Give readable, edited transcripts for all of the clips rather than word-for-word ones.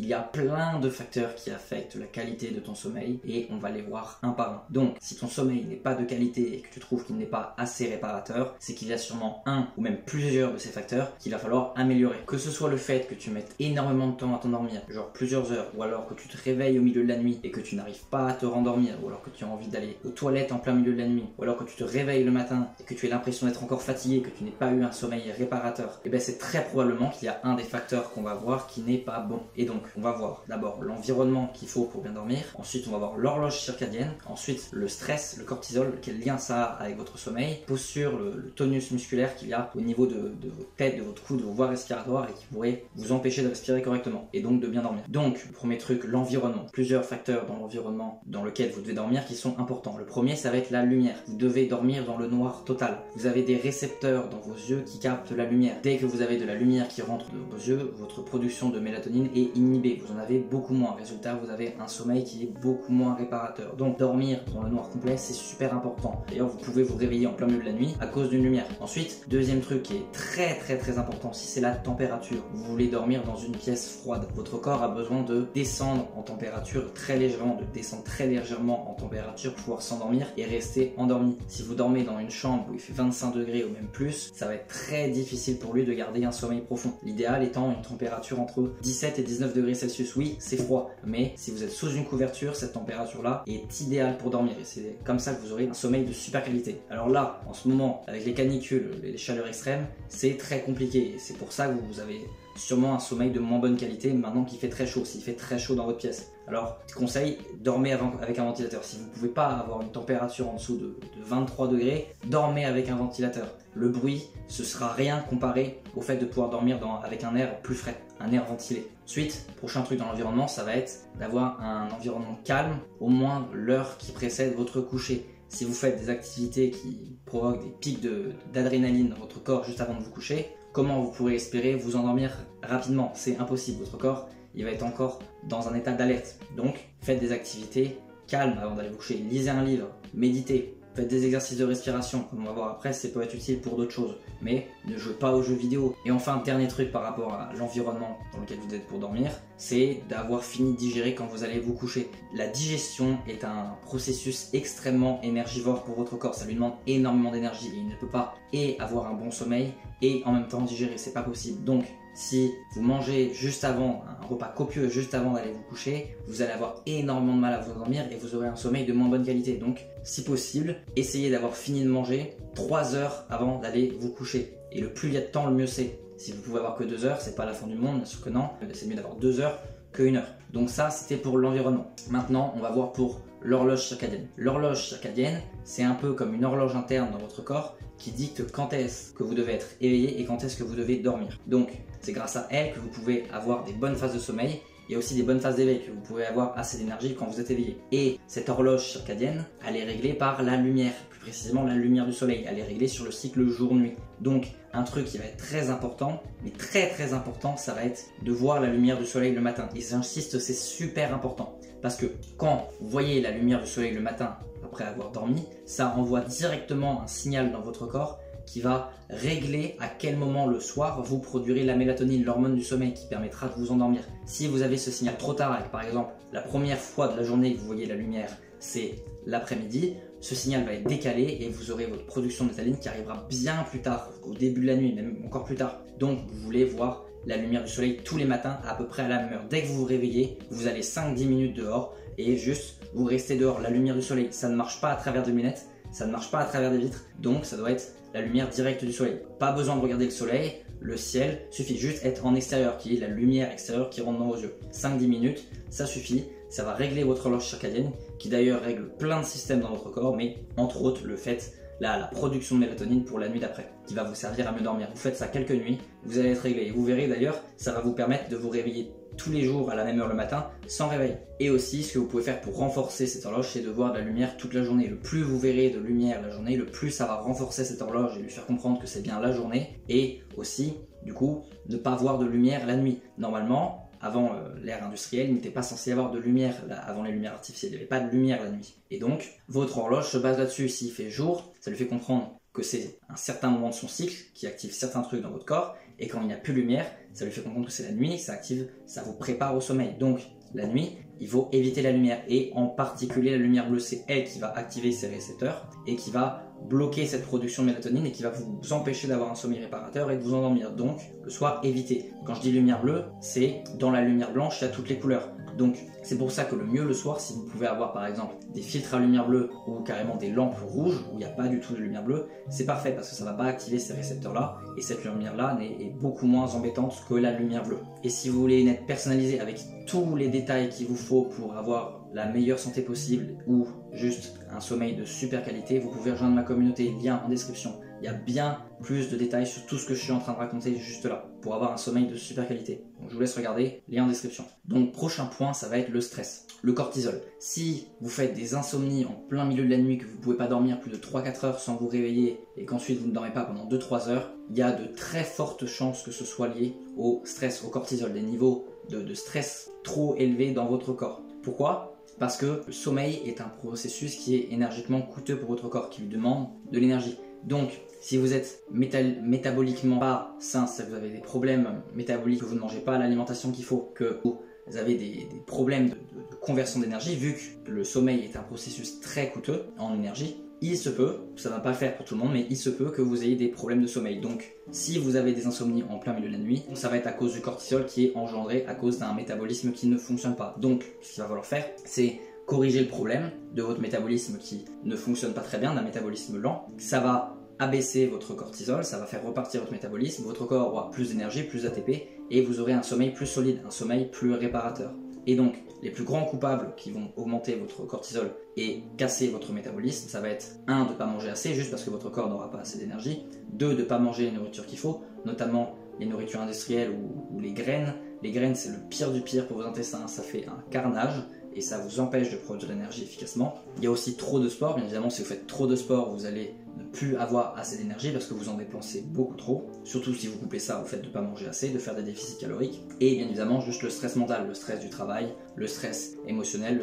y a plein de facteurs qui affectent la qualité de ton sommeil et on va les voir un par un. Donc, si ton sommeil n'est pas de qualité et que tu trouves qu'il n'est pas assez réparateur, c'est qu'il y a sûrement un ou même plusieurs de ces facteurs qu'il va falloir améliorer. Que ce soit le fait que tu mettes énormément de temps à t'endormir, genre plusieurs heures, ou alors que tu te réveilles au milieu de la nuit et que tu n'arrives pas à te rendormir, ou alors que tu as envie d'aller aux toilettes en plein milieu de la nuit, ou alors que tu te réveilles le matin et que tu as l'impression d'être encore fatigué, que tu n'aies pas eu un sommeil réparateur, et bien c'est très probablement qu'il y a un des facteurs qu'on va voir qui n'est pas bon. Et donc, on va voir d'abord l'environnement qu'il faut pour bien dormir, ensuite on va voir l'horloge circadienne, ensuite le stress, le cortisol, quel lien ça a avec votre sommeil, posture, le tonus musculaire qu'il y a au niveau de votre tête, de votre cou, de vos voies respiratoires et qui pourrait vous empêcher de respirer correctement et donc de bien dormir. Donc, le premier truc, l'environnement. Plusieurs facteurs dans l'environnement dans lequel vous devez dormir qui sont importants. Le premier, ça va être la lumière. Vous devez dormir dans le noir total. Vous avez des récepteurs dans vos yeux qui captent la lumière. Dès que vous avez de la lumière qui rentre dans vos yeux, votre production de mélatonine est inhibée. Vous en avez beaucoup moins. Résultat, vous avez un sommeil qui est beaucoup moins réparateur. Donc, dormir dans le noir complet, c'est super important. D'ailleurs, vous pouvez vous réveiller en plein milieu de la nuit à cause d'une lumière. Ensuite, deuxième truc qui est très important, si c'est la température. Vous voulez dormir dans une pièce froide. Votre corps a besoin de descendre en température très légèrement, de descendre très légèrement en température pour pouvoir s'endormir et rester endormi. Si vous dormez dans une chambre où il fait 25 degrés ou même plus, ça va être très difficile pour lui de garder un sommeil profond. L'idéal étant une température entre 17 et 19 degrés Celsius. Oui, c'est froid, mais si vous êtes sous une couverture, cette température-là est idéale pour dormir et c'est comme ça que vous aurez un sommeil de super qualité. Alors là, en ce moment, avec les canicules, les chaleurs extrêmes, c'est très compliqué et c'est pour ça que vous avez sûrement un sommeil de moins bonne qualité maintenant qu'il fait très chaud, s'il fait très chaud dans votre pièce. Alors, conseil, dormez avec un ventilateur. Si vous ne pouvez pas avoir une température en dessous de 23 degrés, dormez avec un ventilateur. Le bruit, ce sera rien comparé au fait de pouvoir dormir avec un air plus frais, un air ventilé. Ensuite, prochain truc dans l'environnement, ça va être d'avoir un environnement calme, au moins l'heure qui précède votre coucher. Si vous faites des activités qui provoquent des pics d'adrénaline dans votre corps juste avant de vous coucher, comment vous pourrez espérer vous endormir rapidement? C'est impossible, votre corps il va être encore dans un état d'alerte. Donc faites des activités calmes avant d'aller vous coucher, lisez un livre, méditez, faites des exercices de respiration, comme on va voir après, ça peut être utile pour d'autres choses, mais ne jouez pas aux jeux vidéo. Et enfin, dernier truc par rapport à l'environnement dans lequel vous êtes pour dormir, c'est d'avoir fini de digérer quand vous allez vous coucher. La digestion est un processus extrêmement énergivore pour votre corps, ça lui demande énormément d'énergie et il ne peut pas et avoir un bon sommeil et en même temps digérer, c'est pas possible. Donc si vous mangez juste avant, un repas copieux juste avant d'aller vous coucher, vous allez avoir énormément de mal à vous endormir et vous aurez un sommeil de moins bonne qualité. Donc, si possible, essayez d'avoir fini de manger 3 heures avant d'aller vous coucher. Et le plus il y a de temps, le mieux c'est. Si vous pouvez avoir que 2 heures, c'est pas la fin du monde, bien sûr que non. C'est mieux d'avoir 2 heures que 1 heure. Donc ça, c'était pour l'environnement. Maintenant, on va voir pour l'horloge circadienne. L'horloge circadienne, c'est un peu comme une horloge interne dans votre corps qui dicte quand est-ce que vous devez être éveillé et quand est-ce que vous devez dormir. Donc, c'est grâce à elle que vous pouvez avoir des bonnes phases de sommeil et aussi des bonnes phases d'éveil, que vous pouvez avoir assez d'énergie quand vous êtes éveillé. Et cette horloge circadienne, elle est réglée par la lumière, plus précisément la lumière du soleil. Elle est réglée sur le cycle jour-nuit. Donc, un truc qui va être très important, mais très important, ça va être de voir la lumière du soleil le matin. Et j'insiste, c'est super important. Parce que quand vous voyez la lumière du soleil le matin, après avoir dormi, ça envoie directement un signal dans votre corps qui va régler à quel moment le soir vous produirez la mélatonine, l'hormone du sommeil qui permettra de vous endormir. Si vous avez ce signal trop tard, et par exemple la première fois de la journée que vous voyez la lumière, c'est l'après-midi, ce signal va être décalé et vous aurez votre production de mélatonine qui arrivera bien plus tard, au début de la nuit, même encore plus tard. Donc vous voulez voir la lumière du soleil tous les matins à peu près à la même heure. Dès que vous vous réveillez, vous allez 5-10 minutes dehors et juste vous restez dehors. La lumière du soleil, ça ne marche pas à travers des lunettes, ça ne marche pas à travers des vitres, donc ça doit être la lumière directe du soleil. Pas besoin de regarder le soleil, le ciel, suffit juste être en extérieur, qui est la lumière extérieure qui rentre dans vos yeux. 5-10 minutes, ça suffit, ça va régler votre horloge circadienne, qui d'ailleurs règle plein de systèmes dans votre corps, mais entre autres le fait, la production de mélatonine pour la nuit d'après, qui va vous servir à mieux dormir. Vous faites ça quelques nuits, vous allez être réglé. Et vous verrez d'ailleurs, ça va vous permettre de vous réveiller tous les jours à la même heure le matin, sans réveil. Et aussi, ce que vous pouvez faire pour renforcer cette horloge, c'est de voir de la lumière toute la journée. Le plus vous verrez de lumière la journée, le plus ça va renforcer cette horloge et lui faire comprendre que c'est bien la journée. Et aussi, du coup, ne pas voir de lumière la nuit. Normalement, avant l'ère industrielle, il n'était pas censé y avoir de lumière avant les lumières artificielles. Il n'y avait pas de lumière la nuit. Et donc, votre horloge se base là-dessus. S'il fait jour, ça lui fait comprendre que c'est un certain moment de son cycle qui active certains trucs dans votre corps. Et quand il n'y a plus de lumière, ça lui fait comprendre que c'est la nuit, ça active, ça vous prépare au sommeil. Donc la nuit, il faut éviter la lumière et en particulier la lumière bleue, c'est elle qui va activer ces récepteurs et qui va bloquer cette production de mélatonine et qui va vous empêcher d'avoir un sommeil réparateur et de vous endormir. Donc le soir, évitez. Quand je dis lumière bleue, c'est dans la lumière blanche, il y a toutes les couleurs. Donc c'est pour ça que le mieux le soir, si vous pouvez avoir par exemple des filtres à lumière bleue ou carrément des lampes rouges où il n'y a pas du tout de lumière bleue, c'est parfait parce que ça ne va pas activer ces récepteurs là et cette lumière là est beaucoup moins embêtante que la lumière bleue. Et si vous voulez une aide personnalisée avec tous les détails qu'il vous faut pour avoir la meilleure santé possible ou juste un sommeil de super qualité, vous pouvez rejoindre ma communauté, lien en description. Il y a bien plus de détails sur tout ce que je suis en train de raconter juste là pour avoir un sommeil de super qualité. Donc je vous laisse regarder, lien en description. Donc prochain point, ça va être le stress, le cortisol. Si vous faites des insomnies en plein milieu de la nuit, que vous ne pouvez pas dormir plus de 3-4 heures sans vous réveiller et qu'ensuite vous ne dormez pas pendant 2-3 heures, il y a de très fortes chances que ce soit lié au stress, au cortisol, des niveaux de stress trop élevés dans votre corps. Pourquoi ? Parce que le sommeil est un processus qui est énergiquement coûteux pour votre corps, qui lui demande de l'énergie. Donc, si vous êtes métaboliquement pas sain, c'est-à-dire que vous avez des problèmes métaboliques, que vous ne mangez pas l'alimentation qu'il faut, que vous avez des problèmes de conversion d'énergie, vu que le sommeil est un processus très coûteux en énergie, il se peut, ça ne va pas le faire pour tout le monde, mais il se peut que vous ayez des problèmes de sommeil. Donc, si vous avez des insomnies en plein milieu de la nuit, ça va être à cause du cortisol qui est engendré à cause d'un métabolisme qui ne fonctionne pas. Donc, ce qu'il va falloir faire, c'est corriger le problème de votre métabolisme qui ne fonctionne pas très bien, d'un métabolisme lent. Ça va abaisser votre cortisol, ça va faire repartir votre métabolisme, votre corps aura plus d'énergie, plus d'ATP, et vous aurez un sommeil plus solide, un sommeil plus réparateur. Et donc, les plus grands coupables qui vont augmenter votre cortisol et casser votre métabolisme, ça va être 1, de ne pas manger assez, juste parce que votre corps n'aura pas assez d'énergie, 2, de ne pas manger les nourritures qu'il faut, notamment les nourritures industrielles ou les graines. Les graines, c'est le pire du pire pour vos intestins, ça fait un carnage et ça vous empêche de produire de l'énergie efficacement. Il y a aussi trop de sport, bien évidemment, si vous faites trop de sport, vous allez ne plus avoir assez d'énergie parce que vous en dépensez beaucoup trop, surtout si vous couplez ça au fait de ne pas manger assez, de faire des déficits caloriques, et bien évidemment juste le stress mental, le stress du travail, le stress émotionnel,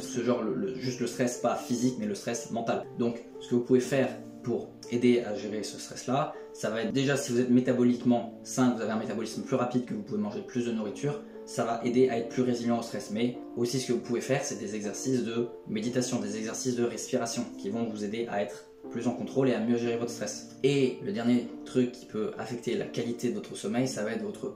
juste le stress pas physique mais le stress mental. Donc ce que vous pouvez faire pour aider à gérer ce stress là, ça va être déjà si vous êtes métaboliquement sain, vous avez un métabolisme plus rapide, que vous pouvez manger plus de nourriture, ça va aider à être plus résilient au stress. Mais aussi ce que vous pouvez faire, c'est des exercices de méditation, des exercices de respiration qui vont vous aider à être plus en contrôle et à mieux gérer votre stress. Et le dernier truc qui peut affecter la qualité de votre sommeil, ça va être votre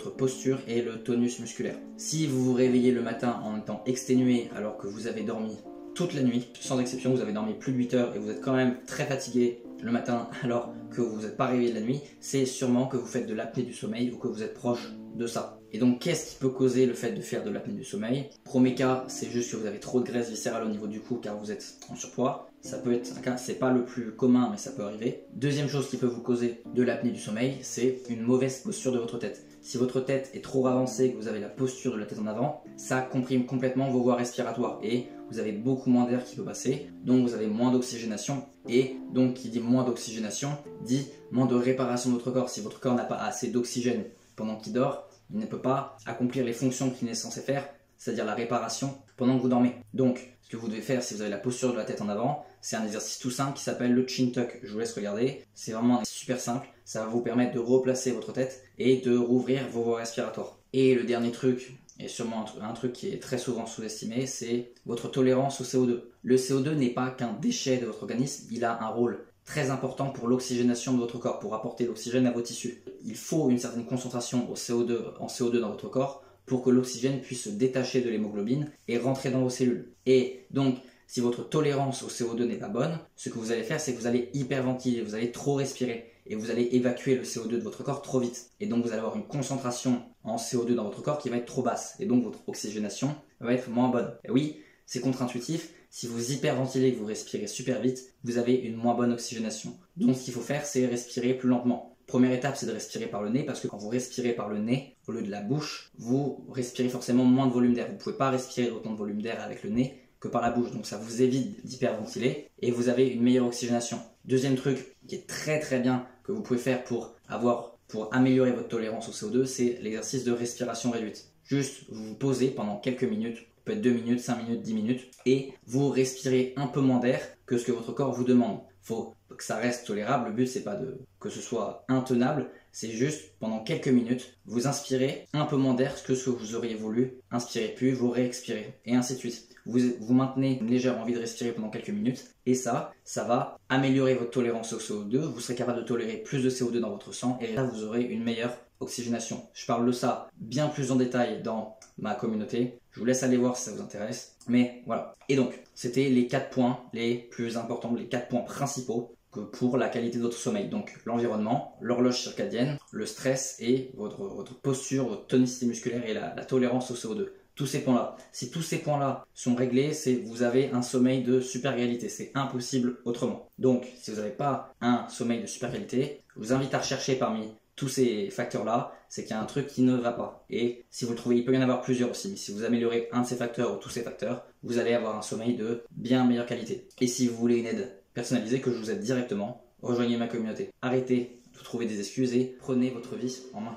posture et le tonus musculaire. Si vous vous réveillez le matin en étant exténué alors que vous avez dormi toute la nuit, sans exception, vous avez dormi plus de 8 heures et vous êtes quand même très fatigué le matin alors que vous n'êtes pas réveillé de la nuit, c'est sûrement que vous faites de l'apnée du sommeil ou que vous êtes proche de ça. Et donc qu'est-ce qui peut causer le fait de faire de l'apnée du sommeil? Premier cas, c'est juste que vous avez trop de graisse viscérale au niveau du cou car vous êtes en surpoids. Ça peut être un cas, c'est pas le plus commun mais ça peut arriver. Deuxième chose qui peut vous causer de l'apnée du sommeil, c'est une mauvaise posture de votre tête. Si votre tête est trop avancée, que vous avez la posture de la tête en avant, ça comprime complètement vos voies respiratoires et vous avez beaucoup moins d'air qui peut passer, donc vous avez moins d'oxygénation, et donc qui dit moins d'oxygénation dit moins de réparation de votre corps. Si votre corps n'a pas assez d'oxygène pendant qu'il dort, il ne peut pas accomplir les fonctions qu'il est censé faire, c'est-à-dire la réparation pendant que vous dormez. Donc ce que vous devez faire si vous avez la posture de la tête en avant, c'est un exercice tout simple qui s'appelle le chin tuck. Je vous laisse regarder, c'est vraiment super simple, ça va vous permettre de replacer votre tête et de rouvrir vos voies respiratoires. Et le dernier truc, et sûrement un truc qui est très souvent sous-estimé, c'est votre tolérance au CO2. Le CO2 n'est pas qu'un déchet de votre organisme, il a un rôle très important pour l'oxygénation de votre corps, pour apporter l'oxygène à vos tissus. Il faut une certaine concentration en CO2 dans votre corps pour que l'oxygène puisse se détacher de l'hémoglobine et rentrer dans vos cellules. Et donc, si votre tolérance au CO2 n'est pas bonne, ce que vous allez faire, c'est que vous allez hyperventiler, vous allez trop respirer et vous allez évacuer le CO2 de votre corps trop vite. Et donc, vous allez avoir une concentration en CO2 dans votre corps qui va être trop basse. Et donc, votre oxygénation va être moins bonne. Et oui, c'est contre-intuitif. Si vous hyperventilez et que vous respirez super vite, vous avez une moins bonne oxygénation. Donc, ce qu'il faut faire, c'est respirer plus lentement. Première étape, c'est de respirer par le nez parce que quand vous respirez par le nez, au lieu de la bouche, vous respirez forcément moins de volume d'air. Vous ne pouvez pas respirer autant de volume d'air avec le nez que par la bouche. Donc, ça vous évite d'hyperventiler et vous avez une meilleure oxygénation. Deuxième truc qui est très très bien que vous pouvez faire pour améliorer votre tolérance au CO2, c'est l'exercice de respiration réduite. Juste, vous vous posez pendant quelques minutes, peut-être 2 minutes, 5 minutes, 10 minutes, et vous respirez un peu moins d'air que ce que votre corps vous demande. faut que ça reste tolérable. Le but, c'est pas que ce soit intenable, c'est juste pendant quelques minutes, vous inspirez un peu moins d'air que ce que vous auriez voulu inspirer, puis vous réexpirez, et ainsi de suite. Vous maintenez une légère envie de respirer pendant quelques minutes, et ça va améliorer votre tolérance au CO2, vous serez capable de tolérer plus de CO2 dans votre sang, et là vous aurez une meilleure oxygénation. Je parle de ça bien plus en détail dans ma communauté, je vous laisse aller voir si ça vous intéresse, mais voilà. Et donc, c'était les 4 points les plus importants, les 4 points principaux pour la qualité de votre sommeil. Donc l'environnement, l'horloge circadienne, le stress et votre posture, votre tonicité musculaire et la tolérance au CO2. Tous ces points-là. Si tous ces points-là sont réglés, vous avez un sommeil de super qualité. C'est impossible autrement. Donc, si vous n'avez pas un sommeil de super qualité, je vous invite à rechercher parmi tous ces facteurs-là, c'est qu'il y a un truc qui ne va pas. Et si vous le trouvez, il peut y en avoir plusieurs aussi. Mais si vous améliorez un de ces facteurs ou tous ces facteurs, vous allez avoir un sommeil de bien meilleure qualité. Et si vous voulez une aide personnalisée, que je vous aide directement, rejoignez ma communauté. Arrêtez de trouver des excuses et prenez votre vie en main.